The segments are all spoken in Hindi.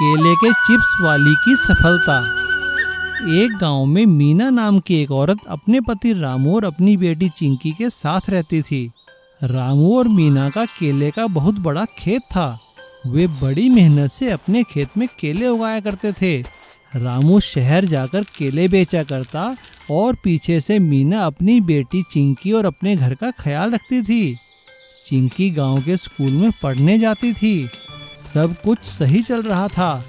केले के चिप्स वाली की सफलता। एक गांव में मीना नाम की एक औरत अपने पति रामू और अपनी बेटी चिंकी के साथ रहती थी। रामू और मीना का केले का बहुत बड़ा खेत था। वे बड़ी मेहनत से अपने खेत में केले उगाया करते थे। रामू शहर जाकर केले बेचा करता और पीछे से मीना अपनी बेटी चिंकी और अपने घर का ख्याल रखती थी। चिंकी गांव के स्कूल में पढ़ने जाती थी। सब कुछ सही चल रहा था,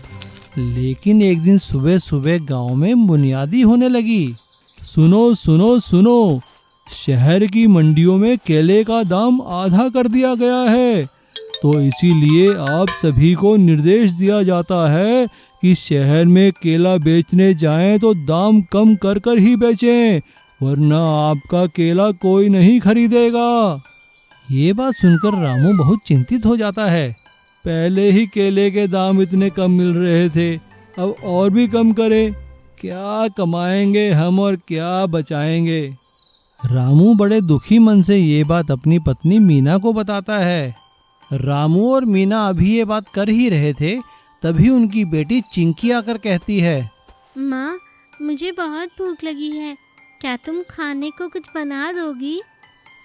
लेकिन एक दिन सुबह सुबह गांव में बुनियादी होने लगी। सुनो सुनो सुनो, शहर की मंडियों में केले का दाम आधा कर दिया गया है, तो इसीलिए आप सभी को निर्देश दिया जाता है कि शहर में केला बेचने जाएं तो दाम कम कर कर ही बेचें, वरना आपका केला कोई नहीं खरीदेगा। ये बात सुनकर रामू बहुत चिंतित हो जाता है। पहले ही केले के दाम इतने कम मिल रहे थे, अब और भी कम करें, क्या कमाएंगे हम और क्या बचाएंगे। रामू बड़े दुखी मन से ये बात अपनी पत्नी मीना को बताता है। रामू और मीना अभी ये बात कर ही रहे थे, तभी उनकी बेटी चिंकी आकर कहती है, माँ, मुझे बहुत भूख लगी है, क्या तुम खाने को कुछ बना दोगी?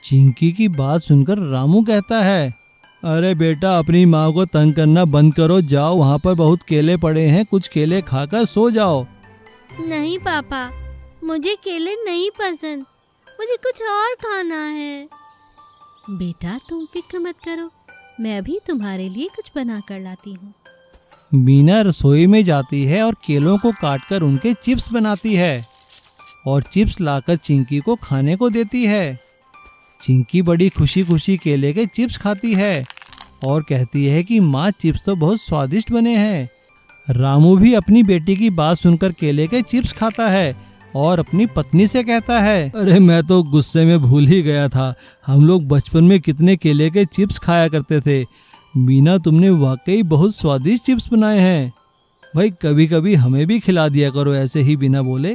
चिंकी की बात सुनकर रामू कहता है, अरे बेटा, अपनी माँ को तंग करना बंद करो, जाओ वहाँ पर बहुत केले पड़े हैं, कुछ केले खाकर सो जाओ। नहीं पापा, मुझे केले नहीं पसंद, मुझे कुछ और खाना है। बेटा तुम फिक्र मत करो, मैं अभी तुम्हारे लिए कुछ बना कर लाती हूँ। मीना रसोई में जाती है और केलों को काटकर उनके चिप्स बनाती है और चिप्स लाकर चिंकी को खाने को देती है। चिंकी बड़ी खुशी खुशी केले के चिप्स खाती है और कहती है कि माँ, चिप्स तो बहुत स्वादिष्ट बने हैं। रामू भी अपनी बेटी की बात सुनकर केले के चिप्स खाता है और अपनी पत्नी से कहता है, अरे मैं तो गुस्से में भूल ही गया था, हम लोग बचपन में कितने केले के चिप्स खाया करते थे। मीना, तुमने वाकई बहुत स्वादिष्ट चिप्स बनाए हैं, भाई कभी कभी हमें भी खिला दिया करो ऐसे ही बिना बोले।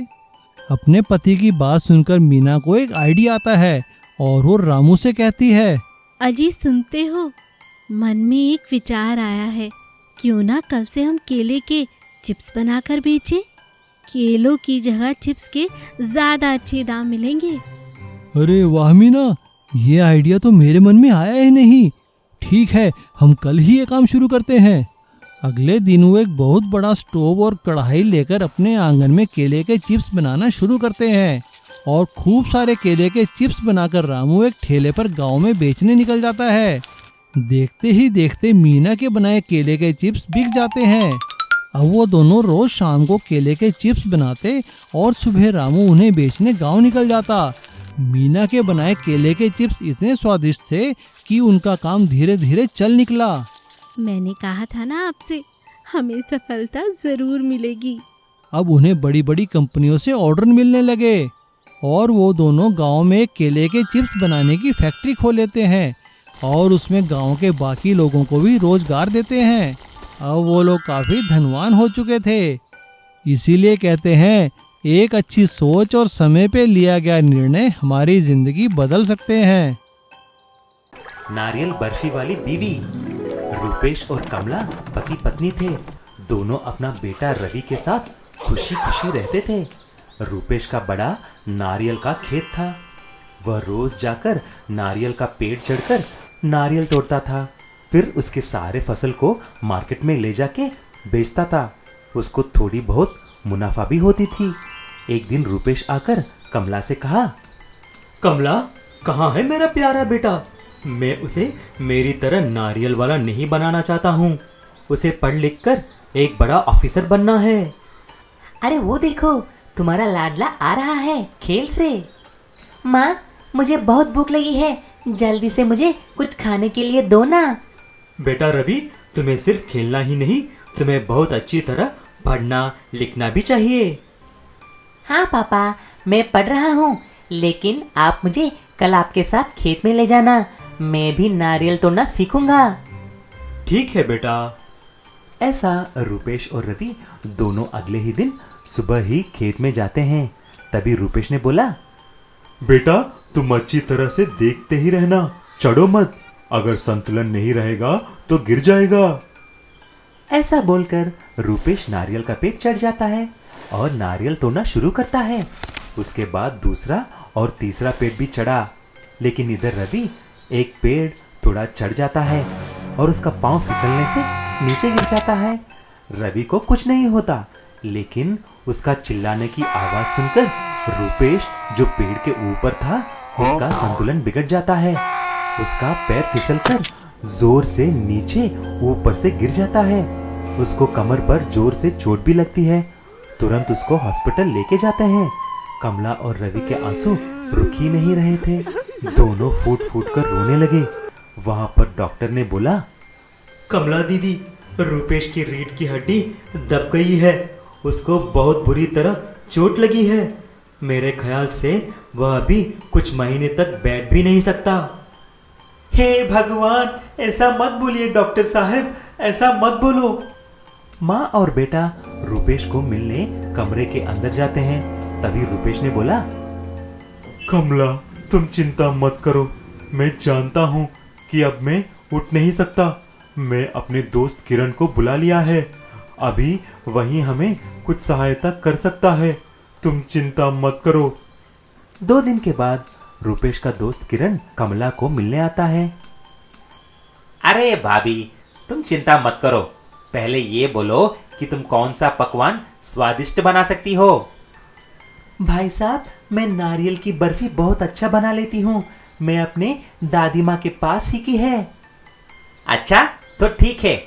अपने पति की बात सुनकर मीना को एक आइडिया आता है और वो रामू से कहती है, अजी सुनते हो, मन में एक विचार आया है, क्यों ना कल से हम केले के चिप्स बनाकर बेचें? केलों की जगह चिप्स के ज्यादा अच्छे दाम मिलेंगे। अरे वाह मीना, ये आइडिया तो मेरे मन में आया ही नहीं। ठीक है, हम कल ही ये काम शुरू करते हैं। अगले दिन वो एक बहुत बड़ा स्टोव और कढ़ाई लेकर अपने आंगन में केले के चिप्स बनाना शुरू करते हैं और खूब सारे केले के चिप्स बनाकर रामू एक ठेले पर गांव में बेचने निकल जाता है। देखते ही देखते मीना के बनाए केले के चिप्स बिक जाते हैं। अब वो दोनों रोज शाम को केले के चिप्स बनाते और सुबह रामू उन्हें बेचने गांव निकल जाता। मीना के बनाए केले के चिप्स इतने स्वादिष्ट थे कि उनका काम धीरे धीरे चल निकला। मैंने कहा था ना आपसे, हमें सफलता जरूर मिलेगी। अब उन्हें बड़ी बड़ी कंपनियों से ऑर्डर मिलने लगे और वो दोनों गांव में केले के चिप्स बनाने की फैक्ट्री खोल लेते हैं और उसमें गांव के बाकी लोगों को भी रोजगार देते हैं। अब वो लोग काफी धनवान हो चुके थे। इसीलिए कहते हैं, एक अच्छी सोच और समय पे लिया गया निर्णय हमारी जिंदगी बदल सकते हैं। नारियल बर्फी वाली बीवी। रूपेश और कमला पति पत्नी थे। दोनों अपना बेटा रवि के साथ खुशी खुशी रहते थे। रूपेश का बड़ा नारियल का खेत था। वह रोज जाकर नारियल का पेड़ चढ़कर नारियल तोड़ता था, फिर उसके सारे फसल को मार्केट में ले जाके बेचता था। उसको थोड़ी बहुत मुनाफा भी होती थी। एक दिन रूपेश आकर कमला से कहा, कमला, कहाँ है मेरा प्यारा बेटा? मैं उसे मेरी तरह नारियल वाला नहीं बनाना चाहता हूँ। उसे पढ़ लिख कर एक बड़ा ऑफिसर बनना है। अरे वो देखो, तुम्हारा लाडला आ रहा है खेल से। माँ, मुझे बहुत भूख लगी है, जल्दी से मुझे कुछ खाने के लिए दो ना। बेटा रवि, तुम्हें सिर्फ खेलना ही नहीं, तुम्हें बहुत अच्छी तरह पढ़ना लिखना भी चाहिए। हाँ पापा, मैं पढ़ रहा हूँ, लेकिन आप मुझे कल आपके साथ खेत में ले जाना, मैं भी नारियल तोड़ना सीखूंगा। ठीक है बेटा। ऐसा रूपेश और रवि दोनों अगले ही दिन सुबह ही खेत में जाते हैं। तभी रूपेश ने बोला, बेटा, तुम अच्छी तरह से देखते ही रहना, चढ़ो मत, अगर संतुलन नहीं रहेगा तो गिर जाएगा। ऐसा बोलकर रूपेश नारियल का पेड़ चढ़ जाता है और नारियल तोड़ना शुरू करता है। उसके बाद दूसरा और तीसरा पेड़ भी चढ़ा, लेकिन इधर रवि एक पेड़ थोड़ा चढ़ जाता है और उसका पांव फिसलने से नीचे गिर जाता है। रवि को कुछ नहीं होता, लेकिन उसका चिल्लाने की आवाज सुनकर रूपेश जो पेड़ के ऊपर था उसका संतुलन बिगड़ जाता है। उसका पैर फिसलकर जोर से नीचे ऊपर से गिर जाता है। उसको कमर पर जोर से चोट भी लगती है। तुरंत उसको हॉस्पिटल लेके जाते हैं। कमला और रवि के आंसू रुक ही नहीं रहे थे। दोनों फूट फूट कर रोने लगे। वहां पर डॉक्टर ने बोला, कमला दीदी, रूपेश की रीढ़ की हड्डी दब गई है। उसको बहुत बुरी तरह चोट लगी है। मेरे ख्याल से वह अभी कुछ महीने तक बैठ भी नहीं सकता। हे भगवान, ऐसा मत बोलिए डॉक्टर साहब, ऐसा मत बोलो। माँ और बेटा रूपेश को मिलने कमरे के अंदर जाते हैं। तभी रूपेश ने बोला, कमला, तुम चिंता मत करो। मैं जानता हूँ कि अब मैं उठ नहीं सकता। मैं अपने दोस्त किरण को बुला लिया है। अभी वही हमें कुछ सहायता कर सकता है। तुम चिंता मत करो। 2 दिन के बाद रूपेश का दोस्त किरण कमला को मिलने आता है। अरे भाभी, तुम चिंता मत करो। पहले ये बोलो कि तुम कौन सा पकवान स्वादिष्ट बना सकती हो। भाई साहब, मैं नारियल की बर्फी बहुत अच्छा बना लेती हूँ। मैं अपने दादी माँ के पास सीखी है। अच्छा, तो ठीक है।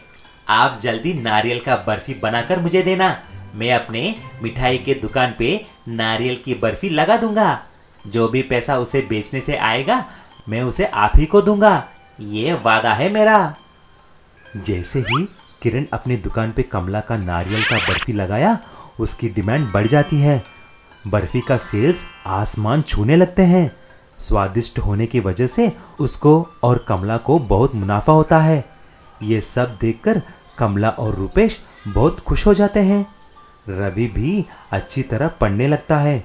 आप जल्दी नारियल का बर्फी बनाकर मुझे देना। मैं अपने मिठाई के दुकान पे नारियल की बर्फी लगा दूंगा। जो भी पैसा उसे बेचने से आएगा मैं उसे आप ही को दूंगा। ये वादा है मेरा। जैसे ही किरण अपनी दुकान पे कमला का नारियल का बर्फी लगाया, उसकी डिमांड बढ़ जाती है। बर्फी का सेल्स आसमान छूने लगते हैं। स्वादिष्ट होने की वजह से उसको और कमला को बहुत मुनाफा होता है। ये सब देखकर कमला और रूपेश बहुत खुश हो जाते हैं। रवि भी अच्छी तरह पढ़ने लगता है।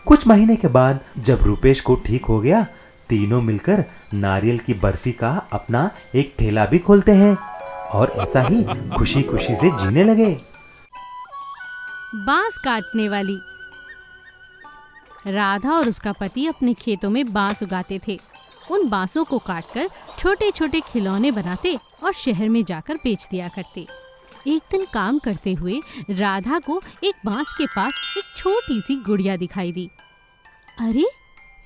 कुछ महीने के बाद जब रूपेश को ठीक हो गया, तीनों मिलकर नारियल की बर्फी का अपना एक ठेला भी खोलते हैं और ऐसा ही खुशी खुशी से जीने लगे। बांस काटने वाली। राधा और उसका पति अपने खेतों में बांस उगाते थे। उन बांसों को काटकर छोटे छोटे खिलौने बनाते और शहर में जाकर बेच दिया करते। एक दिन काम करते हुए राधा को एक बांस के पास एक छोटी सी गुड़िया दिखाई दी। अरे,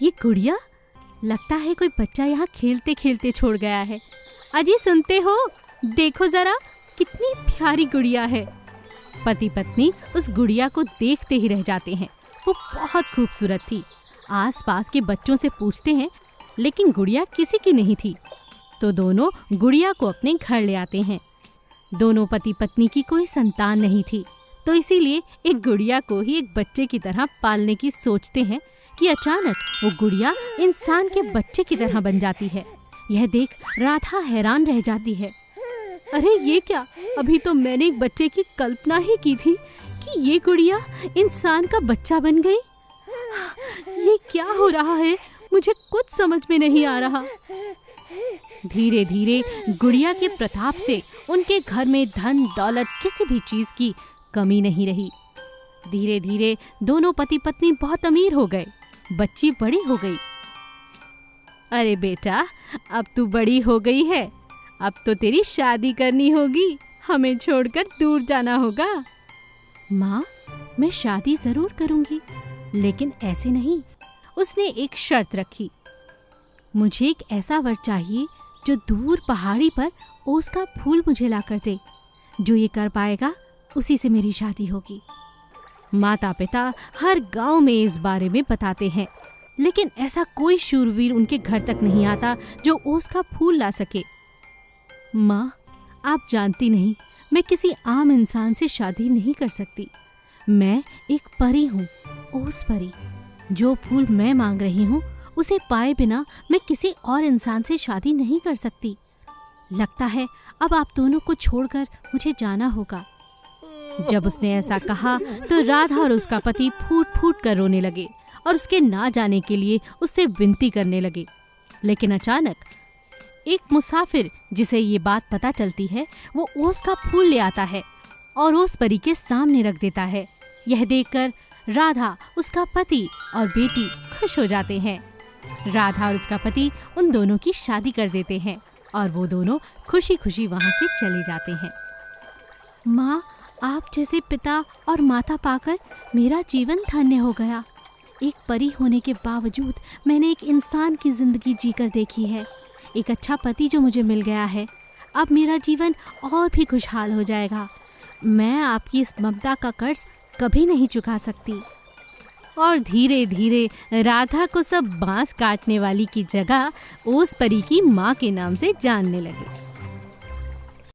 ये गुड़िया? लगता है कोई बच्चा यहाँ खेलते खेलते छोड़ गया है। अजी, सुनते हो? देखो जरा, कितनी प्यारी गुड़िया है। पति पत्नी उस गुड़िया को देखते ही रह जाते हैं। वो बहुत खूबसूरत थी। आसपास के बच्चों से पूछते हैं, लेकिन गुड़िया किसी की नहीं थी। तो दोनों गुड़िया को अपने घर ले आते हैं। दोनों पति पत्नी की कोई संतान नहीं थी, तो इसीलिए एक गुड़िया को ही एक बच्चे की तरह पालने की सोचते हैं कि अचानक वो गुड़िया इंसान के बच्चे की तरह बन जाती है। यह देख राधा हैरान रह जाती है। अरे, ये क्या? अभी तो मैंने एक बच्चे की कल्पना ही की थी कि ये गुड़िया इंसान का बच्चा बन गई। ये क्या हो रहा है? मुझे कुछ समझ में नहीं आ रहा। धीरे धीरे गुड़िया के प्रताप से उनके घर में धन दौलत किसी भी चीज की कमी नहीं रही। धीरे धीरे दोनों पति पत्नी बहुत अमीर हो गए। बच्ची बड़ी हो गई। अरे बेटा, अब तू बड़ी हो गई है। अब तो तेरी शादी करनी होगी। हमें छोड़कर दूर जाना होगा। माँ, मैं शादी जरूर करूंगी, लेकिन ऐसे नहीं। उसने एक शर्त रखी। मुझे एक ऐसा वर चाहिए जो दूर पहाड़ी पर ओस का फूल मुझे लाकर दे। जो ये कर पाएगा उसी से मेरी शादी होगी। माता पिता हर गांव में इस बारे में बताते हैं, लेकिन ऐसा कोई शूरवीर उनके घर तक नहीं आता जो ओस का फूल ला सके। माँ, आप जानती नहीं, मैं किसी आम इंसान से शादी नहीं कर सकती। मैं एक परी हूँ, ओस परी। जो फूल मैं मांग रही हूँ उसे पाए बिना मैं किसी और इंसान से शादी नहीं कर सकती। लगता है अब आप दोनों को छोड़कर मुझे जाना होगा। जब उसने ऐसा कहा तो राधा और उसका पति फूट फूट कर रोने लगे और उसके ना जाने के लिए उससे विनती करने लगे। लेकिन अचानक एक मुसाफिर जिसे ये बात पता चलती है वो ओस का फूल ले आता है और ओस परी के सामने रख देता है। यह देखकर राधा, उसका पति और बेटी खुश हो जाते हैं। राधा और उसका पति उन दोनों की शादी कर देते हैं और वो दोनों खुशी खुशी वहाँ से चले जाते हैं। माँ, आप जैसे पिता और माता पाकर मेरा जीवन धन्य हो गया। एक परी होने के बावजूद मैंने एक इंसान की जिंदगी जीकर देखी है। एक अच्छा पति जो मुझे मिल गया है, अब मेरा जीवन और भी खुशहाल हो जाएगा। मैं आपकी इस ममता का कर्ज कभी नहीं चुका सकती। और धीरे धीरे राधा को सब बांस काटने वाली की जगह ओस परी की माँ के नाम से जानने लगे।